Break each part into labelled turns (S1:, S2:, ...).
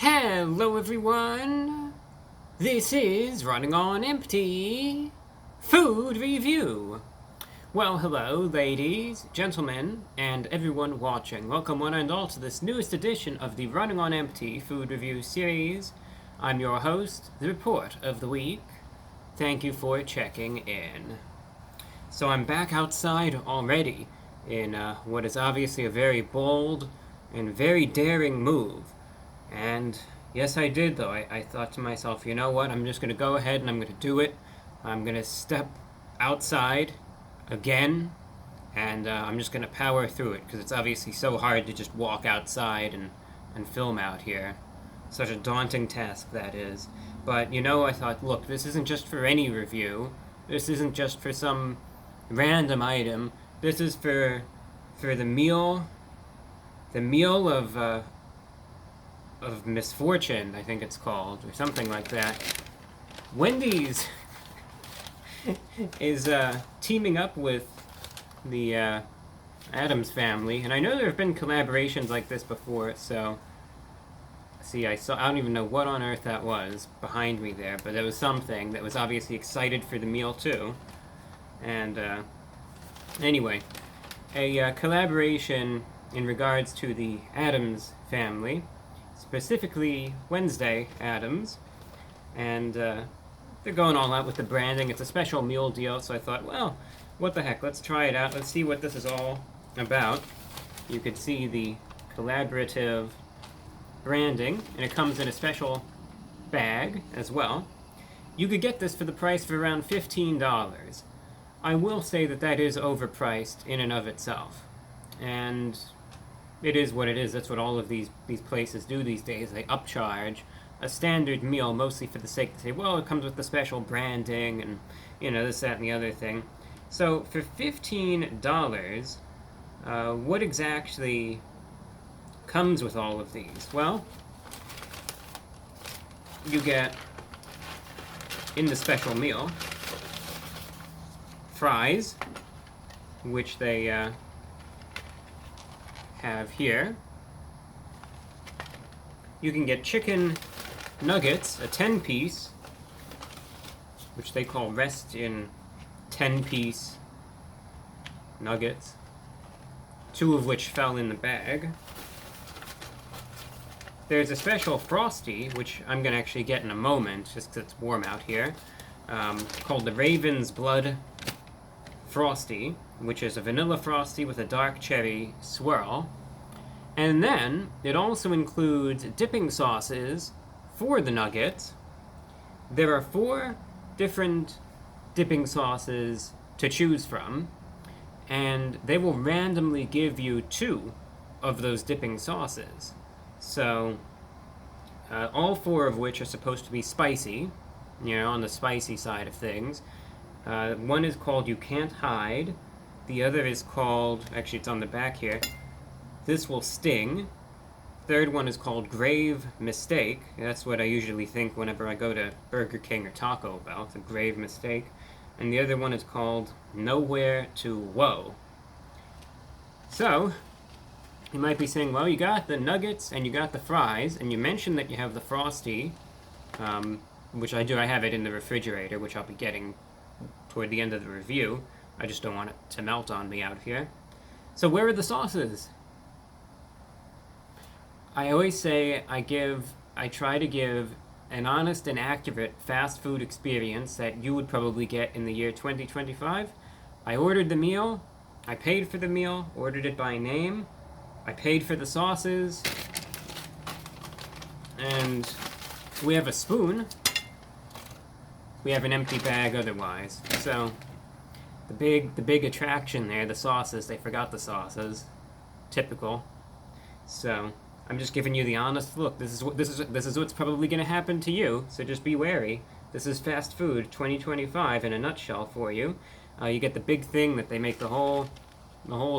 S1: Hello everyone! This is Running on Empty Food Review. Well, hello ladies, gentlemen, and everyone watching. Welcome one and all to this newest edition of the Running on Empty Food Review series. I'm your host, The Report of the Week. Thank you for checking in. So I'm back outside already in what is obviously a very bold and very daring move. And yes, I did, though. I thought to myself, you know what? I'm just going to go ahead and I'm going to do it. I'm going to step outside again, and I'm just going to power through it, because it's obviously so hard to just walk outside and film out here. Such a daunting task that is. But, you know, I thought, look, this isn't just for any review. This isn't just for some random item. This is for the meal of misfortune, I think it's called, or something like that. Wendy's is teaming up with the Addams family, and I know there have been collaborations like this before, so see, I don't even know what on earth that was behind me there, but there was something that was obviously excited for the meal too. And anyway, a collaboration in regards to the Addams family, specifically Wednesday Addams, and they're going all out with the branding. It's a special meal deal, so I thought, well, what the heck, let's try it out. Let's see what this is all about. You could see the collaborative branding, and it comes in a special bag as well. You could get this for the price of around $15. I will say that that is overpriced in and of itself, and it is what it is. That's what all of these places do these days. They upcharge a standard meal mostly for the sake to say, well, it comes with the special branding and, you know, this, that, and the other thing. So for $15, what exactly comes with all of these? Well, you get, in the special meal, fries, which they have here. You can get chicken nuggets, a 10-piece, which they call rest in 10-piece nuggets, 2 of which fell in the bag. There's a special Frosty, which I'm going to actually get in a moment, just because it's warm out here, called the Raven's Blood Frosty, which is a vanilla Frosty with a dark cherry swirl. And then it also includes dipping sauces for the nuggets. There are 4 different dipping sauces to choose from, and they will randomly give you 2 of those dipping sauces. So all 4 of which are supposed to be spicy, you know, on the spicy side of things. One is called You Can't Hide. The other is called, actually it's on the back here, This Will Sting. Third one is called Grave Mistake. That's what I usually think whenever I go to Burger King or Taco Bell. It's a grave mistake. And the other one is called Nowhere to Woe. So, you might be saying, well, you got the nuggets and you got the fries, and you mentioned that you have the Frosty, which I do. I have it in the refrigerator, which I'll be getting toward the end of the review. I just don't want it to melt on me out here. So where are the sauces? I always say I try to give an honest and accurate fast food experience that you would probably get in the year 2025. I ordered the meal, I paid for the meal, ordered it by name, I paid for the sauces, and we have a spoon. We have an empty bag otherwise. So the big attraction there, the sauces, they forgot the sauces. Typical. So I'm just giving you the honest look. This is what's probably going to happen to you, so just be wary. This is fast food 2025 in a nutshell for you. You get the big thing that they make the whole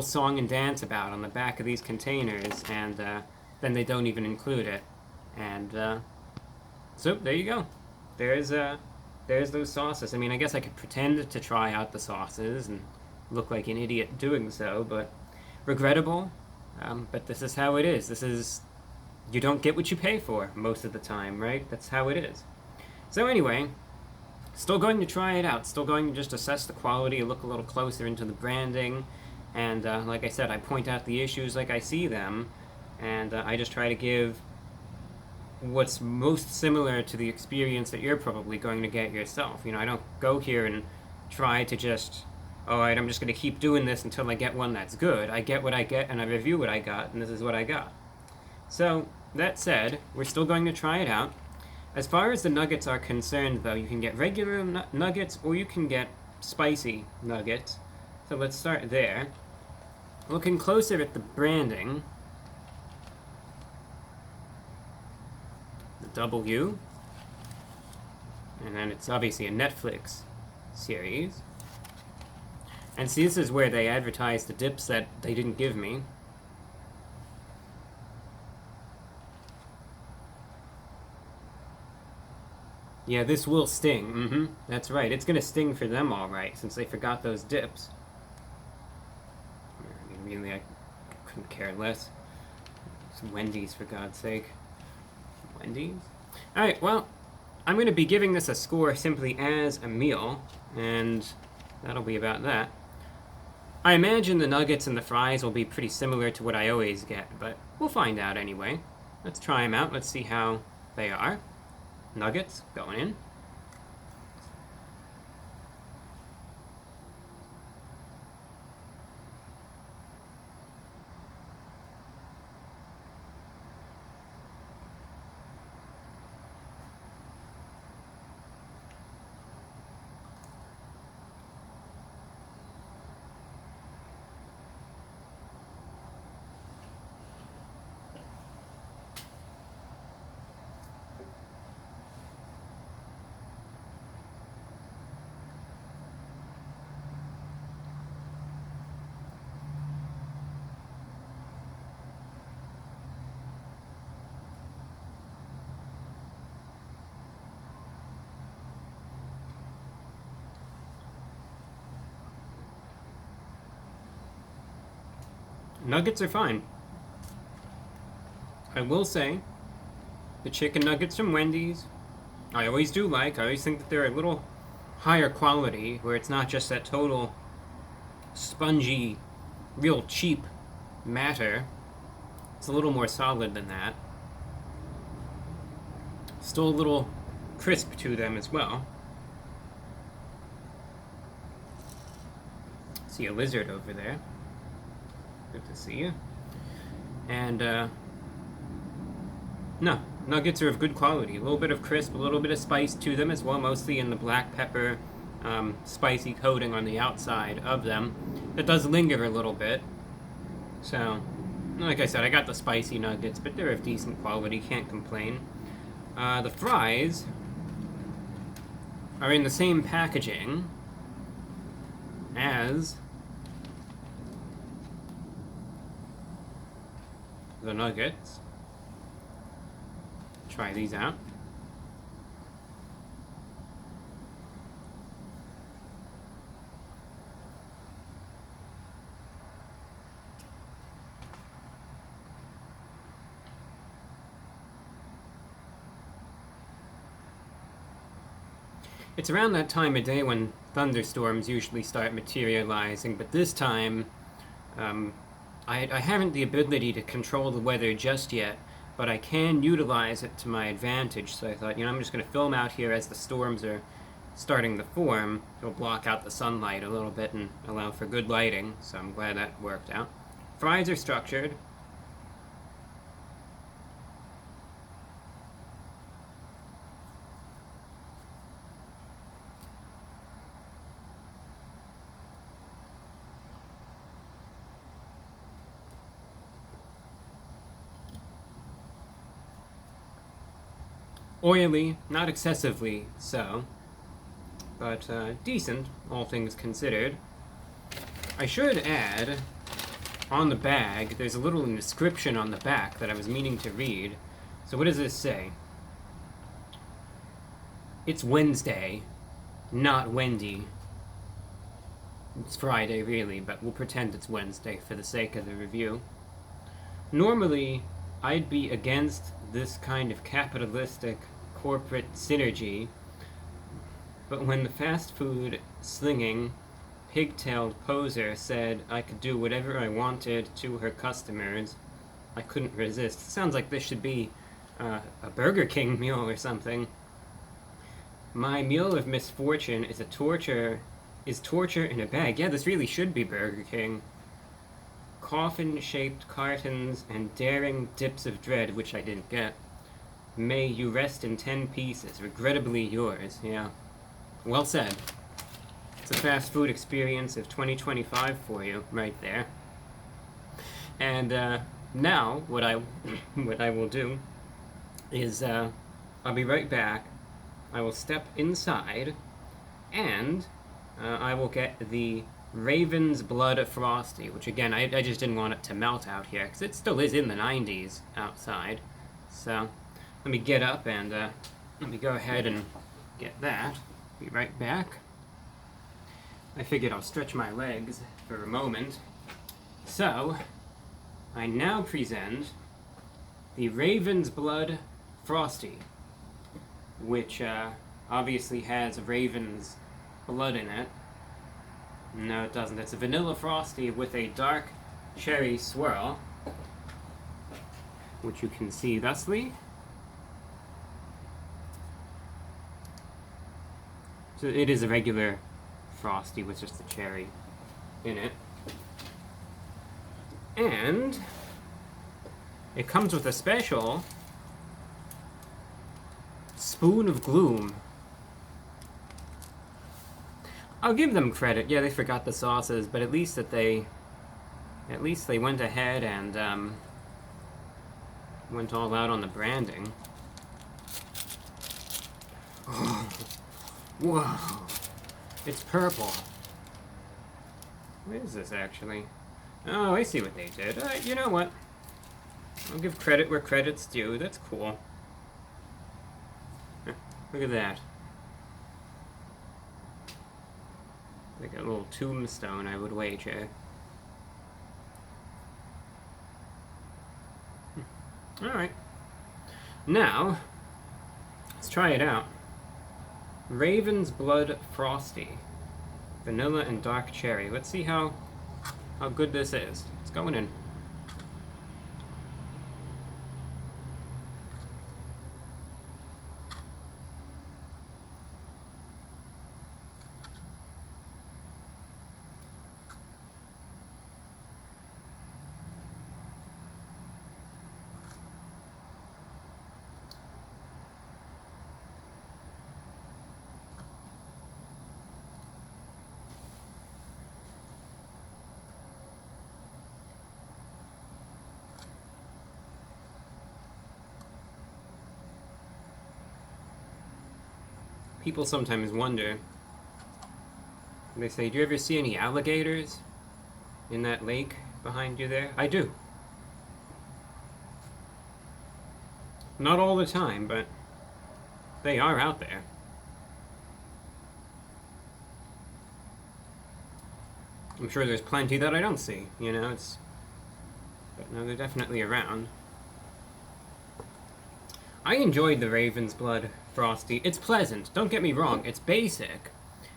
S1: song and dance about on the back of these containers, and then they don't even include it. And so there you go. There's those sauces. I mean, I guess I could pretend to try out the sauces and look like an idiot doing so, but regrettable. But this is how it is. This is you don't get what you pay for most of the time, right? That's how it is. So anyway, still going to try it out. Still going to just assess the quality, look a little closer into the branding, and like I said, I point out the issues like I see them, and I just try to give what's most similar to the experience that you're probably going to get yourself. You know, I don't go here and try to just, all right, I'm just going to keep doing this until I get one that's good. I get what I get, and I review what I got, and this is what I got. So, that said, we're still going to try it out. As far as the nuggets are concerned, though, you can get regular nuggets, or you can get spicy nuggets. So let's start there. Looking closer at the branding, the W, and then it's obviously a Netflix series. And see, this is where they advertise the dips that they didn't give me. Yeah, this will sting. That's right. It's going to sting for them, all right, since they forgot those dips. I mean, really, I couldn't care less. It's Wendy's, for God's sake. Wendy's? Alright, well, I'm going to be giving this a score simply as a meal, and that'll be about that. I imagine the nuggets and the fries will be pretty similar to what I always get, but we'll find out anyway. Let's try them out. Let's see how they are. Nuggets going in. Nuggets are fine. I will say, the chicken nuggets from Wendy's, I always do like. I always think that they're a little higher quality, where it's not just that total spongy, real cheap matter. It's a little more solid than that. Still a little crisp to them as well. See a lizard over there. Good to see you. And, no, nuggets are of good quality. A little bit of crisp, a little bit of spice to them as well, mostly in the black pepper, spicy coating on the outside of them. That does linger a little bit. So, like I said, I got the spicy nuggets, but they're of decent quality, can't complain. The fries are in the same packaging as the nuggets. Try these out. It's around that time of day when thunderstorms usually start materializing, but this time I haven't the ability to control the weather just yet, but I can utilize it to my advantage. So I thought, I'm just going to film out here as the storms are starting to form. It'll block out the sunlight a little bit and allow for good lighting, so I'm glad that worked out. Fries are structured. Oily, not excessively so, but decent, all things considered. I should add, on the bag, there's a little inscription on the back that I was meaning to read. So what does this say? It's Wednesday, not Wendy. It's Friday, really, but we'll pretend it's Wednesday for the sake of the review. Normally, I'd be against this kind of capitalistic corporate synergy, but when the fast food slinging, pigtailed poser said I could do whatever I wanted to her customers, I couldn't resist. Sounds like this should be a Burger King meal or something. My meal of misfortune is torture in a bag. Yeah, this really should be Burger King. Coffin-shaped cartons and daring dips of dread, which I didn't get. May you rest in 10 pieces. Regrettably yours. Yeah. Well said. It's a fast food experience of 2025 for you, right there. And now, what I will do is I'll be right back. I will step inside, and I will get the Raven's Blood Frosty, which again, I just didn't want it to melt out here, because it still is in the 90s outside. So, let me get up and let me go ahead and get that. Be right back. I figured I'll stretch my legs for a moment. So, I now present the Raven's Blood Frosty, which obviously has Raven's blood in it. No, it doesn't. It's a vanilla Frosty with a dark cherry swirl, which you can see thusly. So it is a regular Frosty with just the cherry in it. And it comes with a special Spoon of Gloom. I'll give them credit. Yeah, they forgot the sauces, but at least they went ahead and went all out on the branding. Oh, whoa! It's purple. What is this actually? Oh, I see what they did. You know what? I'll give credit where credit's due. That's cool. Look at that. Like a little tombstone, I would wager. Alright. Now, let's try it out. Raven's Blood Frosty. Vanilla and dark cherry. Let's see how good this is. It's going in. People sometimes wonder, they say, do you ever see any alligators in that lake behind you there? I do. Not all the time, but they are out there. I'm sure there's plenty that I don't see, you know, but no, they're definitely around. I enjoyed the Raven's Blood Frosty. It's pleasant, don't get me wrong, it's basic,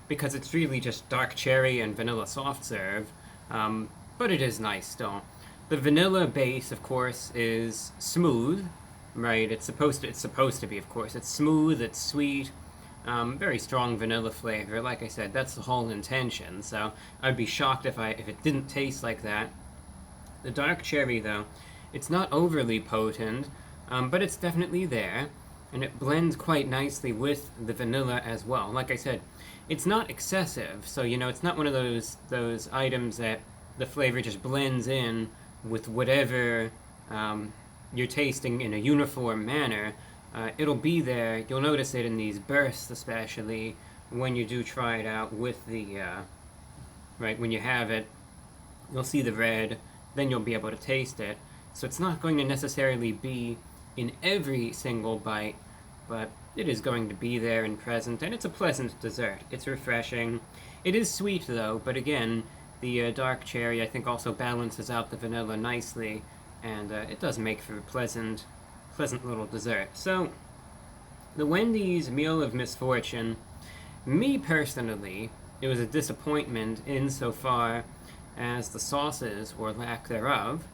S1: because it's really just dark cherry and vanilla soft serve, but it is nice still. The vanilla base, of course, is smooth, right? It's supposed to be, of course. It's smooth, it's sweet, very strong vanilla flavor. Like I said, that's the whole intention, so I'd be shocked if it didn't taste like that. The dark cherry, though, it's not overly potent, but it's definitely there, and it blends quite nicely with the vanilla as well. Like I said, it's not excessive, so you know, it's not one of those items that the flavor just blends in with whatever you're tasting in a uniform manner. It'll be there. You'll notice it in these bursts, especially when you do try it out with the right when you have it. You'll see the red, then you'll be able to taste it. So it's not going to necessarily be in every single bite, but it is going to be there and present, and it's a pleasant dessert. It's refreshing. It is sweet, though, but again, the dark cherry, I think, also balances out the vanilla nicely, and it does make for a pleasant little dessert. So, the Wendy's Meal of Misfortune, me personally, it was a disappointment insofar as the sauces, or lack thereof.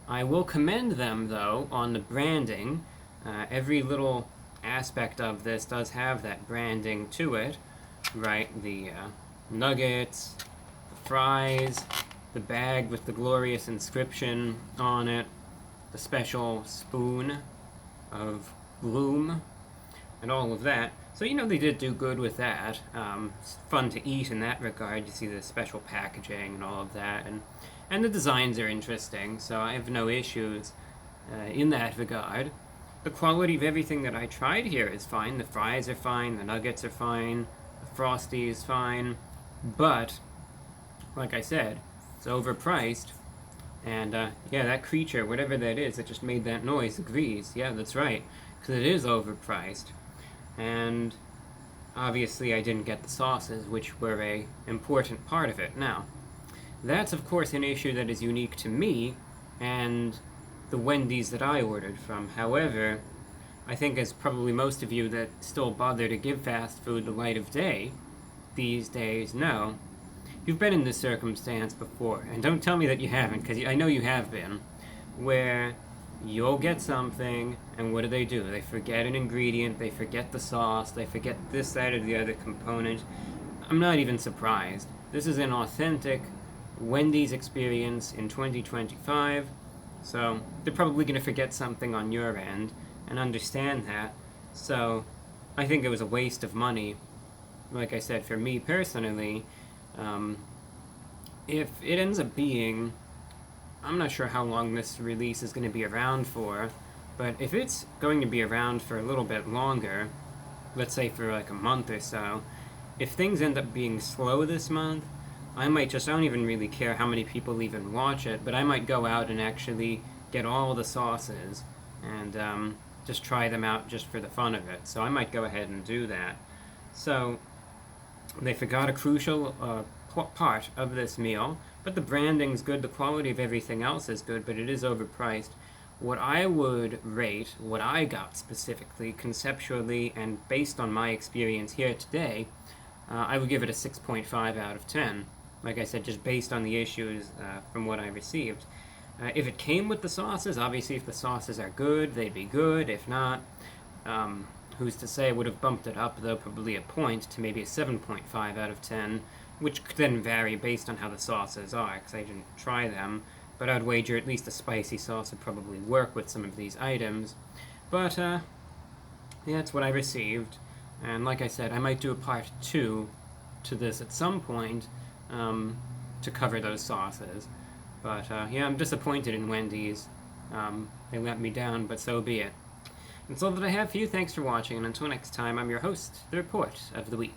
S1: I will commend them, though, on the branding. Every little aspect of this does have that branding to it, right? The nuggets, the fries, the bag with the glorious inscription on it, the special spoon of gloom, and all of that. So, you know, they did do good with that. It's fun to eat in that regard. You see the special packaging and all of that, and the designs are interesting, so I have no issues in that regard. The quality of everything that I tried here is fine. The fries are fine, the nuggets are fine, the Frosty is fine, but, like I said, it's overpriced. And, yeah, that creature, whatever that is that just made that noise, agrees. Yeah, that's right, because it is overpriced. And, obviously, I didn't get the sauces, which were a important part of it. Now, that's, of course, an issue that is unique to me, and the Wendy's that I ordered from. However, I think as probably most of you that still bother to give fast food the light of day these days know, you've been in this circumstance before. And don't tell me that you haven't, because I know you have been, where you'll get something, and what do? They forget an ingredient, they forget the sauce, they forget this, that, or the other component. I'm not even surprised. This is an authentic Wendy's experience in 2025. So, they're probably going to forget something on your end, and understand that. So, I think it was a waste of money. Like I said, for me personally, if it ends up being, I'm not sure how long this release is going to be around for, but if it's going to be around for a little bit longer, let's say for like a month or so, if things end up being slow this month, I don't even really care how many people even watch it, but I might go out and actually get all the sauces and just try them out just for the fun of it. So I might go ahead and do that. So they forgot a crucial part of this meal, but the branding's good, the quality of everything else is good, but it is overpriced. What I would rate, what I got specifically, conceptually, and based on my experience here today, I would give it a 6.5 out of 10. Like I said, just based on the issues from what I received. If it came with the sauces, obviously if the sauces are good, they'd be good. If not, who's to say, would have bumped it up, though, probably a point to maybe a 7.5 out of 10, which could then vary based on how the sauces are, because I didn't try them. But I'd wager at least a spicy sauce would probably work with some of these items. But, yeah, that's what I received. And like I said, I might do a part 2 to this at some point to cover those sauces. But, yeah, I'm disappointed in Wendy's. They let me down, but so be it. That's all that I have for you. Thanks for watching, and until next time, I'm your host, The Report of the Week.